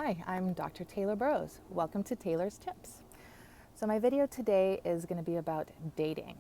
Hi, I'm Dr. Taylor Burrows. Welcome to Taylor's Tips. So my video today is going to be about dating,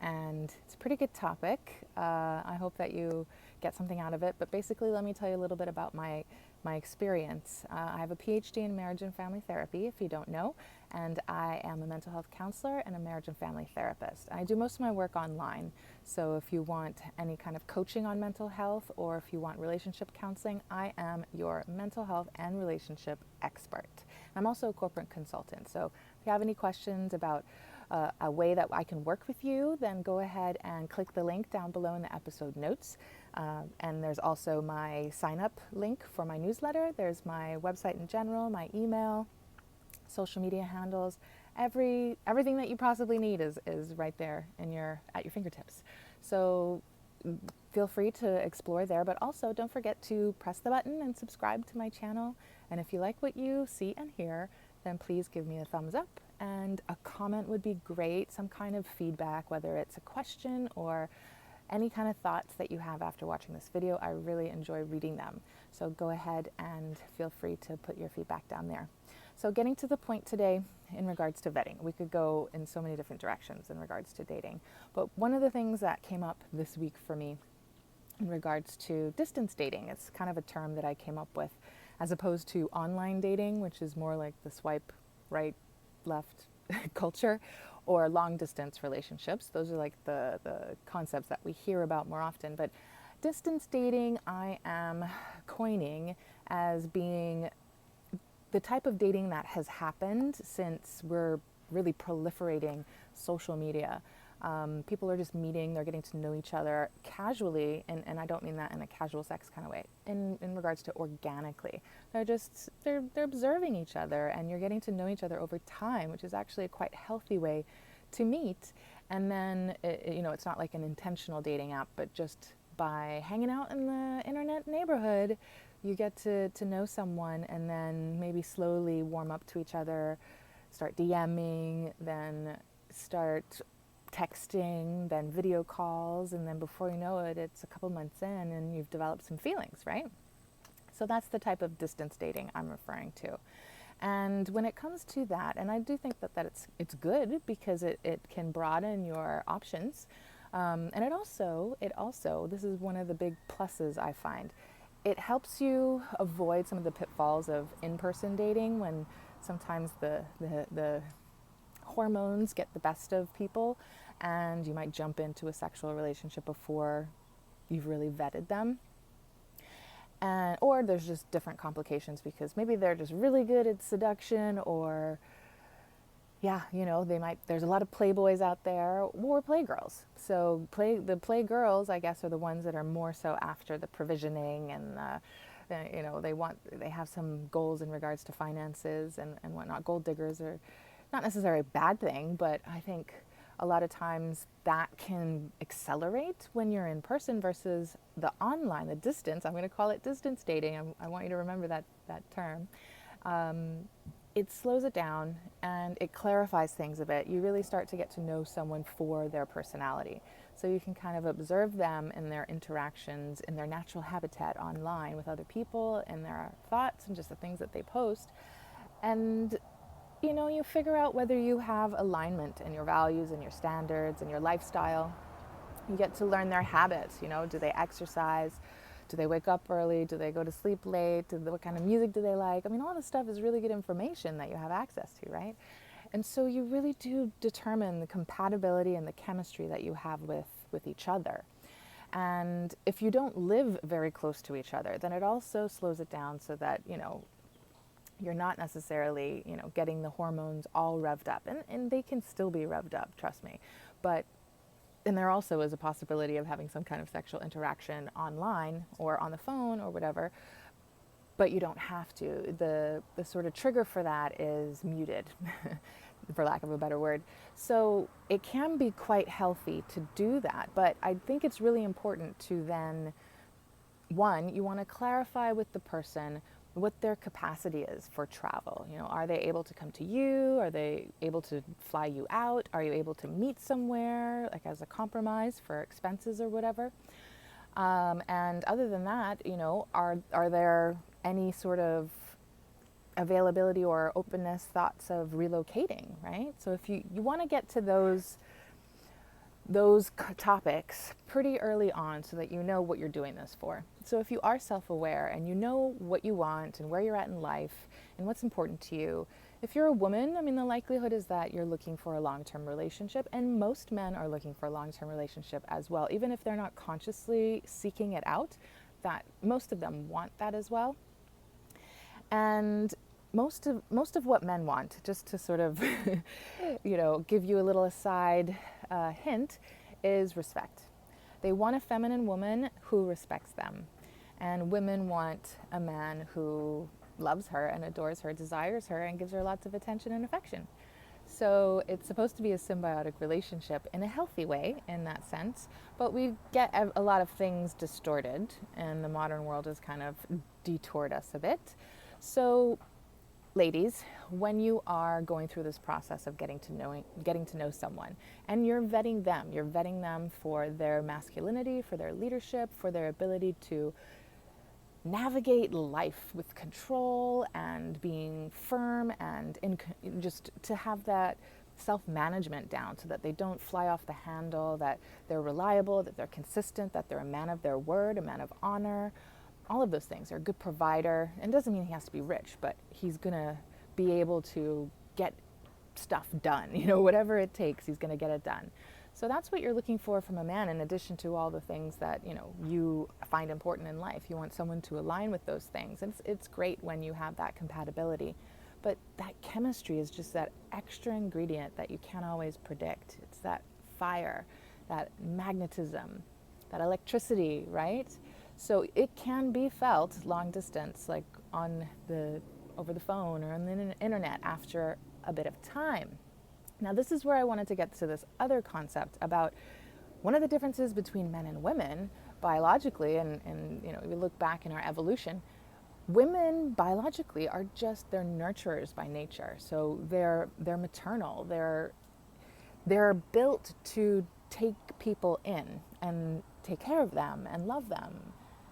and it's a pretty good topic. I hope that you get something out of it, but basically let me tell you a little bit about my experience. I have a PhD in marriage and family therapy, if you don't know, and I am a mental health counselor and a marriage and family therapist. I do most of my work online, so if you want any kind of coaching on mental health or if you want relationship counseling, I am your mental health and relationship expert. I'm also a corporate consultant, so if you have any questions about a way that I can work with you, then go ahead and click the link down below in the episode notes. And there's also my sign up link for my newsletter. There's my website in general, my email, social media handles. Everything that you possibly need is right there at your fingertips. So feel free to explore there, but also don't forget to press the button and subscribe to my channel. And if you like what you see and hear, then please give me a thumbs up, and a comment would be great, some kind of feedback, whether it's a question or any kind of thoughts that you have after watching this video. I really enjoy reading them. So go ahead and feel free to put your feedback down there. So getting to the point today in regards to vetting, we could go in so many different directions in regards to dating. But one of the things that came up this week for me in regards to distance dating, it's kind of a term that I came up with as opposed to online dating, which is more like the swipe right, left culture, or long distance relationships. Those are like the concepts that we hear about more often. But distance dating, I am coining as being the type of dating that has happened since we're really proliferating social media. People are just meeting, they're getting to know each other casually, and I don't mean that in a casual sex kind of way, in regards to organically. They're observing each other, and you're getting to know each other over time, which is actually a quite healthy way to meet. And then, it's not like an intentional dating app, but just by hanging out in the internet neighborhood, you get to know someone and then maybe slowly warm up to each other, start DMing, then start texting, then video calls, and then before you know it, it's a couple months in and you've developed some feelings, right? So that's the type of distance dating I'm referring to. And when it comes to that, and I do think that it's good because it can broaden your options. And it also, this is one of the big pluses I find, it helps you avoid some of the pitfalls of in-person dating when sometimes the hormones get the best of people and you might jump into a sexual relationship before you've really vetted them. Or there's just different complications because maybe they're just really good at seduction, or there's a lot of playboys out there, or playgirls. So the playgirls, I guess, are the ones that are more so after the provisioning and they have some goals in regards to finances and whatnot. Gold diggers are not necessarily a bad thing, but I think a lot of times that can accelerate when you're in person versus the online, the distance. I'm going to call it distance dating. I want you to remember that term. It slows it down and it clarifies things a bit. You really start to get to know someone for their personality. So you can kind of observe them in their interactions, in their natural habitat online with other people, and their thoughts and just the things that they post. And you figure out whether you have alignment in your values and your standards and your lifestyle. You get to learn their habits. Do they exercise? Do they wake up early? Do they go to sleep late? What kind of music do they like? All this stuff is really good information that you have access to, right? And so you really do determine the compatibility and the chemistry that you have with each other. And if you don't live very close to each other, then it also slows it down so that, you're not necessarily, getting the hormones all revved up. And they can still be revved up, trust me. And there also is a possibility of having some kind of sexual interaction online or on the phone or whatever, but you don't have to. The sort of trigger for that is muted, for lack of a better word. So it can be quite healthy to do that, but I think it's really important to then, one, you want to clarify with the person what their capacity is for travel. Are they able to come to you? Are they able to fly you out? Are you able to meet somewhere, like as a compromise for expenses or whatever? And other than that, are there any sort of availability or openness thoughts of relocating, right? So if you want to get to those topics pretty early on so that you know what you're doing this for. So if you are self-aware and you know what you want and where you're at in life and what's important to you, if you're a woman, I mean, the likelihood is that you're looking for a long-term relationship, and most men are looking for a long-term relationship as well. Even if they're not consciously seeking it out, that most of them want that as well. And most of what men want, just to sort of, give you a little aside hint, is respect. They want a feminine woman who respects them. And women want a man who loves her and adores her, desires her, and gives her lots of attention and affection. So it's supposed to be a symbiotic relationship in a healthy way in that sense, but we get a lot of things distorted, and the modern world has kind of detoured us a bit. So ladies, when you are going through this process of getting to know someone, and you're vetting them for their masculinity, for their leadership, for their ability to navigate life with control and being firm and just to have that self-management down so that they don't fly off the handle, that they're reliable, that they're consistent, that they're a man of their word, a man of honor, all of those things. They're a good provider. And it doesn't mean he has to be rich, but he's going to be able to get stuff done. Whatever it takes, he's going to get it done. So that's what you're looking for from a man, in addition to all the things that, you find important in life. You want someone to align with those things. It's great when you have that compatibility. But that chemistry is just that extra ingredient that you can't always predict. It's that fire, that magnetism, that electricity, right? So it can be felt long distance, like over the phone or on the internet after a bit of time. Now, this is where I wanted to get to this other concept about one of the differences between men and women biologically, and we look back in our evolution. Women biologically are they're nurturers by nature. So they're maternal. They're built to take people in and take care of them and love them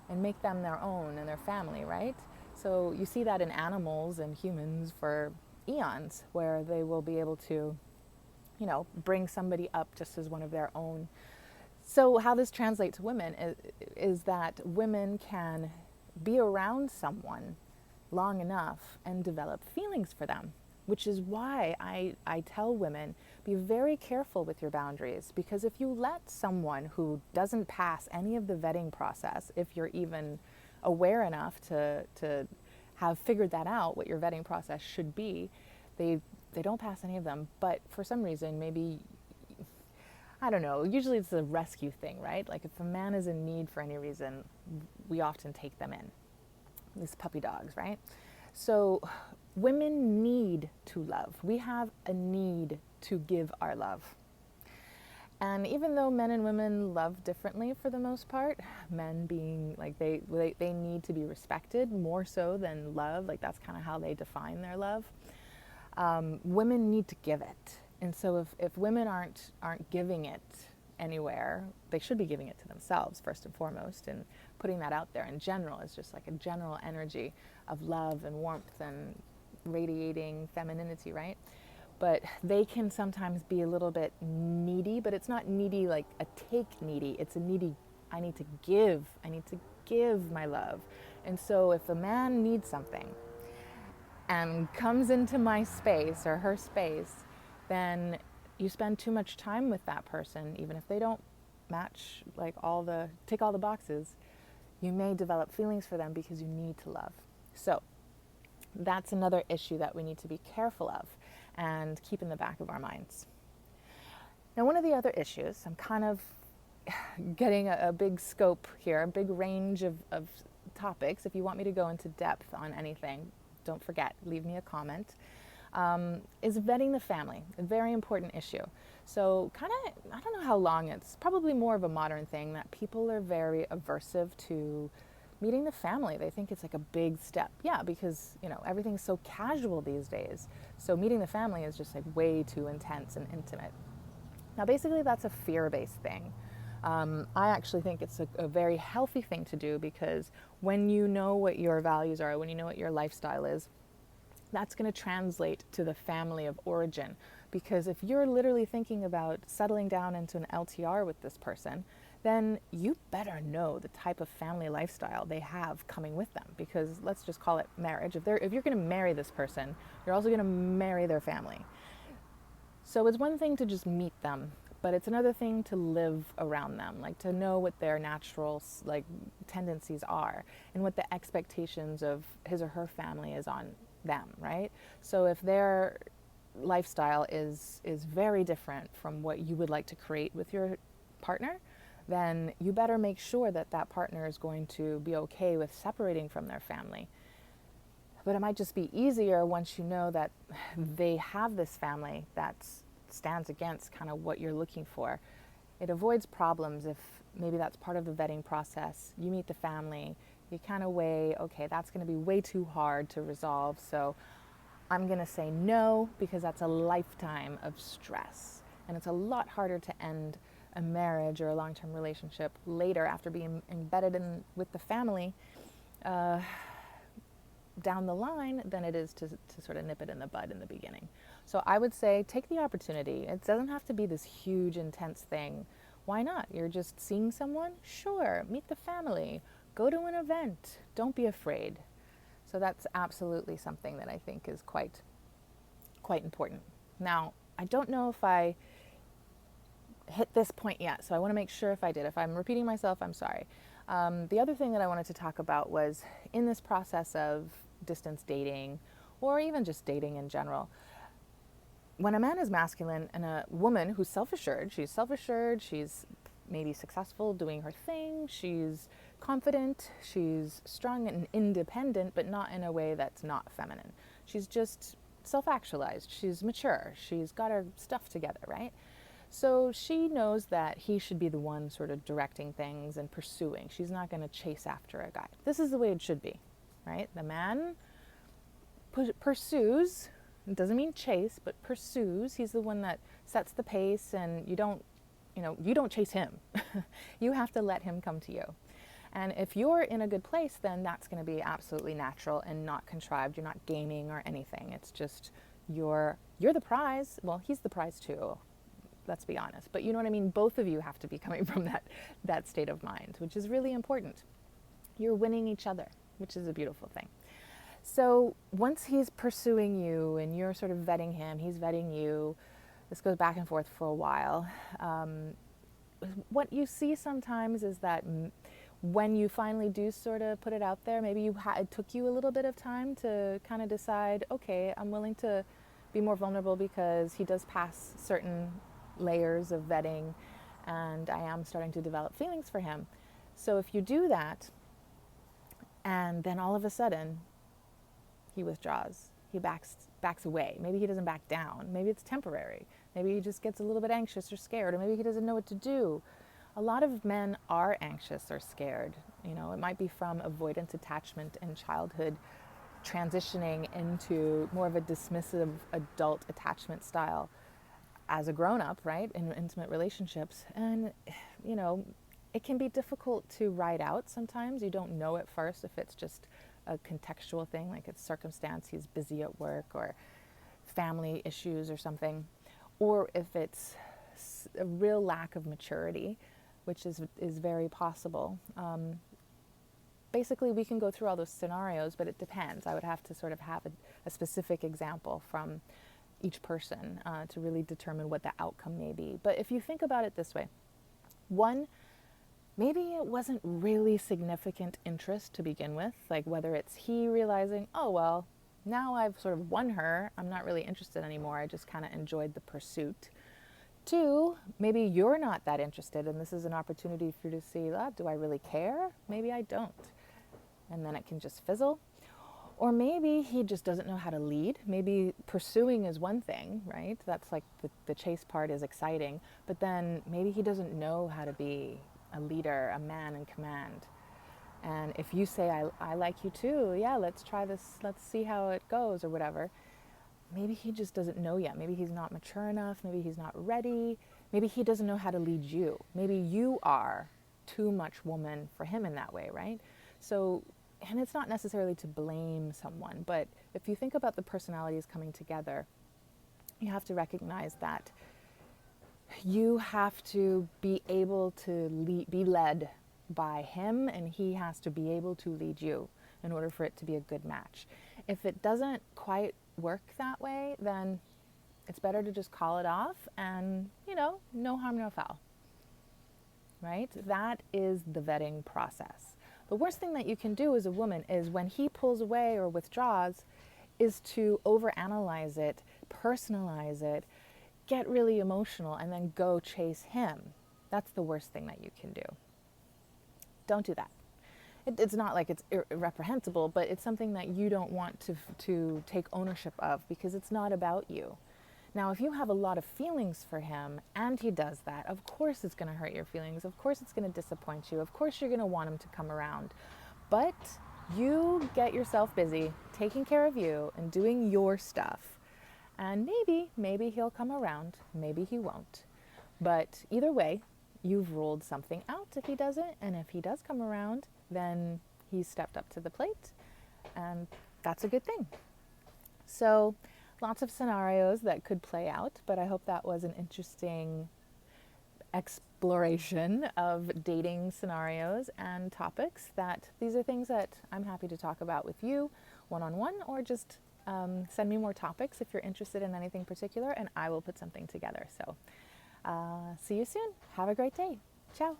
and make them their own and their family, right? So you see that in animals and humans for eons, where they will be able to bring somebody up just as one of their own. So how this translates to women is that women can be around someone long enough and develop feelings for them, which is why I tell women, be very careful with your boundaries, because if you let someone who doesn't pass any of the vetting process, if you're even aware enough to have figured that out, what your vetting process should be, they don't pass any of them, but for some reason, maybe, I don't know, usually it's a rescue thing, right? Like if a man is in need for any reason, we often take them in. These puppy dogs, right? So women need to love. We have a need to give our love. And even though men and women love differently for the most part, men being like they need to be respected more so than love, like that's kind of how they define their love. Women need to give it. And so if women aren't giving it anywhere, they should be giving it to themselves first and foremost, and putting that out there in general is just like a general energy of love and warmth and radiating femininity, right? But they can sometimes be a little bit needy, but it's not needy like a take needy. It's a needy, I need to give my love. And so if a man needs something and comes into my space or her space, then you spend too much time with that person, even if they don't match like tick all the boxes, you may develop feelings for them because you need to love. So that's another issue that we need to be careful of and keep in the back of our minds. Now, one of the other issues, I'm kind of getting a big scope here, a big range of topics. If you want me to go into depth on anything, don't forget, leave me a comment. Is vetting the family, a very important issue. So kind of, I don't know how long, it's probably more of a modern thing that people are very aversive to meeting the family. They think it's like a big step. Yeah, because, everything's so casual these days. So meeting the family is just like way too intense and intimate. Now, basically that's a fear-based thing. I actually think it's a very healthy thing to do, because when you know what your values are, when you know what your lifestyle is, that's going to translate to the family of origin. Because if you're literally thinking about settling down into an LTR with this person, then you better know the type of family lifestyle they have coming with them. Because let's just call it marriage. If you're going to marry this person, you're also going to marry their family. So it's one thing to just meet them, but it's another thing to live around them, like to know what their natural like tendencies are and what the expectations of his or her family is on them, right? So if their lifestyle is very different from what you would like to create with your partner, then you better make sure that that partner is going to be okay with separating from their family. But it might just be easier once you know that they have this family that stands against kind of what you're looking for. It avoids problems if maybe that's part of the vetting process. You meet the family, you kind of weigh, okay, that's going to be way too hard to resolve, so I'm going to say no, because that's a lifetime of stress. And it's a lot harder to end a marriage or a long-term relationship later after being embedded in with the family down the line than it is to sort of nip it in the bud in the beginning. So I would say take the opportunity. It doesn't have to be this huge, intense thing. Why not? You're just seeing someone? Sure. Meet the family. Go to an event. Don't be afraid. So that's absolutely something that I think is quite important. Now, I don't know if I hit this point yet, so I want to make sure if I did. If I'm repeating myself, I'm sorry. The other thing that I wanted to talk about was in this process of distance dating, or even just dating in general, when a man is masculine and a woman who's self-assured, she's maybe successful doing her thing, she's confident, she's strong and independent, but not in a way that's not feminine. She's just self-actualized, she's mature, she's got her stuff together, right? So she knows that he should be the one sort of directing things and pursuing. She's not going to chase after a guy. This is the way it should be, right? The man pursues. It doesn't mean chase, but pursues. He's the one that sets the pace, and you don't chase him. You have to let him come to you. And if you're in a good place, then that's going to be absolutely natural and not contrived. You're not gaming or anything. It's just you're the prize. Well, he's the prize too. Let's be honest. But you know what I mean? Both of you have to be coming from that state of mind, which is really important. You're winning each other, which is a beautiful thing. So once he's pursuing you and you're sort of vetting him, he's vetting you, this goes back and forth for a while. What you see sometimes is that when you finally do sort of put it out there, maybe it took you a little bit of time to kind of decide, okay, I'm willing to be more vulnerable because he does pass certain layers of vetting and I am starting to develop feelings for him. So if you do that and then all of a sudden he withdraws, he backs away, maybe he doesn't back down, maybe it's temporary, maybe he just gets a little bit anxious or scared, or maybe he doesn't know what to do. A lot of men are anxious or scared. You know, it might be from avoidant attachment in childhood transitioning into more of a dismissive adult attachment style as a grown-up, right, in intimate relationships. And, you know, it can be difficult to ride out sometimes. You don't know at first if it's just a contextual thing, like it's circumstance, he's busy at work, or family issues or something, or if it's a real lack of maturity, which is very possible. Basically, we can go through all those scenarios, but it depends. I would have to sort of have a specific example from each person to really determine what the outcome may be. But if you think about it this way, one, maybe it wasn't really significant interest to begin with, like whether it's he realizing, oh, well, now I've sort of won her, I'm not really interested anymore, I just kind of enjoyed the pursuit. Two, maybe you're not that interested and this is an opportunity for you to see, do I really care? Maybe I don't. And then it can just fizzle. Or maybe he just doesn't know how to lead. Maybe pursuing is one thing, right? That's like the chase part is exciting. But then maybe he doesn't know how to be a leader, a man in command. And if you say, I like you too, yeah, let's try this, let's see how it goes or whatever. Maybe he just doesn't know yet. Maybe he's not mature enough. Maybe he's not ready. Maybe he doesn't know how to lead you. Maybe you are too much woman for him in that way, right? So, and it's not necessarily to blame someone, but if you think about the personalities coming together, you have to recognize that you have to be able to be led by him, and he has to be able to lead you in order for it to be a good match. If it doesn't quite work that way, then it's better to just call it off and, no harm, no foul, right? That is the vetting process. The worst thing that you can do as a woman is when he pulls away or withdraws is to overanalyze it, personalize it, get really emotional, and then go chase him. That's the worst thing that you can do. Don't do that. It's not like it's irreprehensible, but it's something that you don't want to take ownership of, because it's not about you. Now, if you have a lot of feelings for him and he does that, of course it's going to hurt your feelings. Of course it's going to disappoint you. Of course you're going to want him to come around. But you get yourself busy taking care of you and doing your stuff. And maybe he'll come around. Maybe he won't. But either way, you've ruled something out if he doesn't. And if he does come around, then he's stepped up to the plate. And that's a good thing. So lots of scenarios that could play out, but I hope that was an interesting exploration of dating scenarios and topics. That these are things that I'm happy to talk about with you one-on-one, or just send me more topics if you're interested in anything particular, and I will put something together. So see you soon. Have a great day. Ciao.